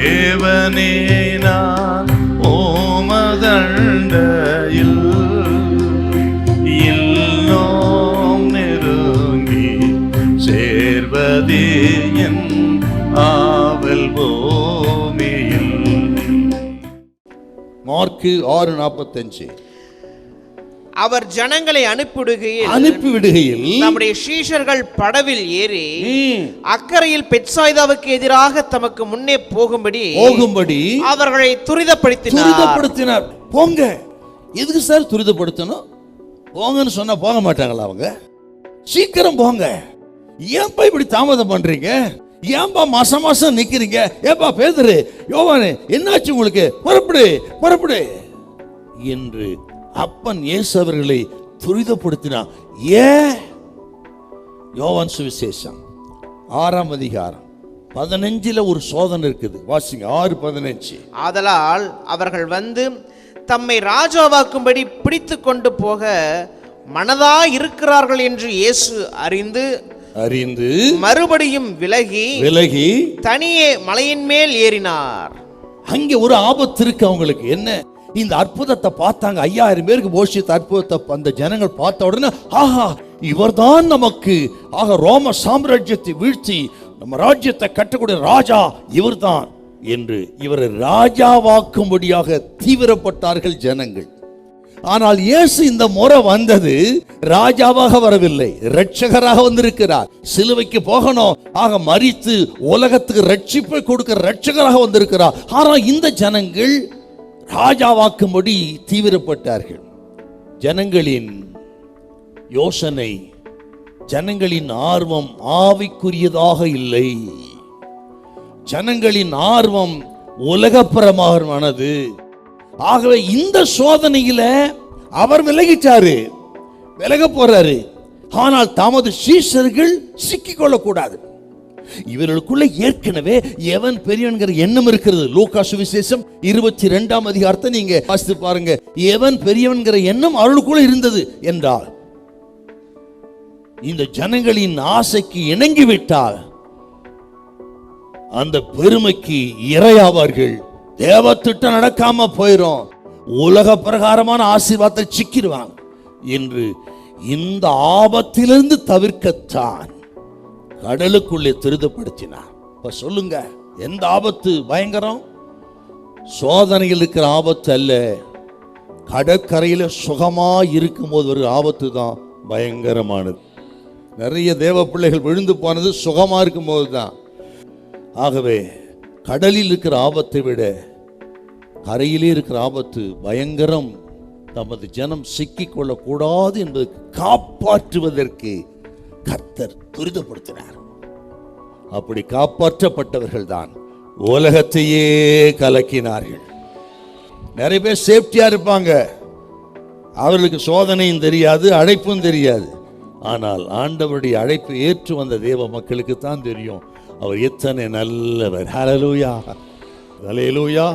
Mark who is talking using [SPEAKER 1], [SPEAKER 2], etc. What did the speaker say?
[SPEAKER 1] தேவனே நான் ஓமதண்டையில் இன்னும் நெருங்கி சேர்வதே என் ஆவல் பூமியில்.
[SPEAKER 2] மார்க்கு 6:45.
[SPEAKER 3] அவர் ஜனங்களை அனுப்பிவிடுகையில் நம்முடைய சீஷர்கள் படவில் ஏறி அக்கரையில் பெத்சாய்தாவுக்கு எதிராக தமக்கு முன்னே போகும்படி அவர்களை துரிதப்படுத்தினார்.
[SPEAKER 2] போங்க. எதுக்கு சார் துரிதப்படுத்தணும்? போங்கன்னு சொன்னா போக மாட்டாங்களா அவங்க? சீக்கிரம் போங்க. ஏன்பா இப்படி தாமதம் பண்றீங்க? ஏன்பா மாசம் நிக்கிறீங்க? ஏன்பா பேதுரு, யோவானே, என்னாச்சு உங்களுக்கு? புறப்படு என்று அப்பன் இயேசு அவர்களை துரிதப்படுத்தினார். யோவான் சுவிசேஷம் 6ஆம் அதிகாரம் 15 ஒரு சோதனை இருக்குது. வாசிங்க 6:15.
[SPEAKER 3] ஆதலால் அவர்கள் வந்து தம்மை ராஜாவாக்கும்படி பிடித்து கொண்டு போக மனதா இருக்கிறார்கள் என்று இயேசு அறிந்து மறுபடியும் விலகி தனியே மலையின் மேல் ஏறினார்.
[SPEAKER 2] அங்கே ஒரு ஆபத்து இருக்கு அவங்களுக்கு. என்ன? இந்த அற்புதத்தை பார்த்தாங்க. 5000 பேருக்கு போஷித்த அற்புதத்தை அந்த ஜனங்கள் பார்த்த உடனே, ஆஹா, இவர்தான் நமக்கு ரோம சாம்ராஜ்யத்தை வீழ்த்தி நம்ம ராஜ்யத்தை கட்டக்கூடிய ராஜா இவர்தான் என்று இவரை ராஜாவாக்கும்படியாக தீவிரப்பட்டார்கள் ஜனங்கள். ஆனால் இயேசு இந்த முறை வந்தது ராஜாவாக வரவில்லை, இரட்சகராக வந்திருக்கிறார். சிலுவைக்கு போகணும், மரித்து உலகத்துக்கு ரட்சிப்பை கொடுக்கிற இரட்சகராக வந்திருக்கிறார். ஆனால் இந்த ஜனங்கள் ராஜாவாக்கும்படி தீவிரப்பட்டார்கள். ஜனங்களின் யோசனை, ஜனங்களின் ஆர்வம் ஆவிக்குரியதாக இல்லை. ஜனங்களின் ஆர்வம் உலகப்பிரமானது. ஆகவே இந்த சோதனையில அவர் விலக போறாரு. ஆனால் தமது சீஷர்கள் சிக்கிக்கொள்ளக்கூடாது. இவர்களுக்குள்ள ஏற்கனவே எவன் பெரியவன்கிற எண்ணம் இருக்கிறது. லூக்கா சுவிசேஷம் 22ஆம் அதிகாரத்தை நீங்க வாசித்து பாருங்க. எவன் பெரியவன்கிற எண்ணம் அவர்களுக்குள்ள இருந்தது என்றால், இந்த ஜனங்களின் ஆசைக்கு இணங்கிவிட்டால் அந்த பெருமைக்கு இரையாவார்கள். தேவ திட்டம் நடக்காம போயிரும், உலக பிரகாரமான ஆசீர்வாதத்தை சிக்கிடுவாங்க என்று இந்த ஆபத்திலிருந்து தவிர்க்கத்தான் கடலுக்குள்ளே துரிதப்படுத்தினார். இப்ப சொல்லுங்க, எந்த ஆபத்து பயங்கரம்? சோதனையில் இருக்கிற ஆபத்து அல்ல, கடற்கரையில சுகமா இருக்கும் போது ஒரு ஆபத்து தான் பயங்கரமானது. நிறைய தேவ பிள்ளைகள் விழுந்து போனது சுகமா இருக்கும் போது தான். ஆகவே கடலில் இருக்கிற ஆபத்தை விட கரையிலே இருக்கிற ஆபத்து பயங்கரம். தமது ஜனம் சிக்கிக் கொள்ளக்கூடாது என்பதை காப்பாற்றுவதற்கு கர்த்தர் துரிதப்படுத்தினார். அப்படி காப்பாற்றப்பட்டவர்கள் தான் உலகத்தையே கலக்கினார்கள். நிறைய பேர் சேஃப்டியா இருப்பாங்க, அவர்களுக்கு சோதனையும் தெரியாது, அழைப்பும் தெரியாது. ஆனால் ஆண்டவருடைய அழைப்பு ஏற்று வந்த தேவ மக்களுக்கு தான் தெரியும் அவர் எத்தனை நல்லவர். ஹல்லேலூயா, ஹல்லேலூயா.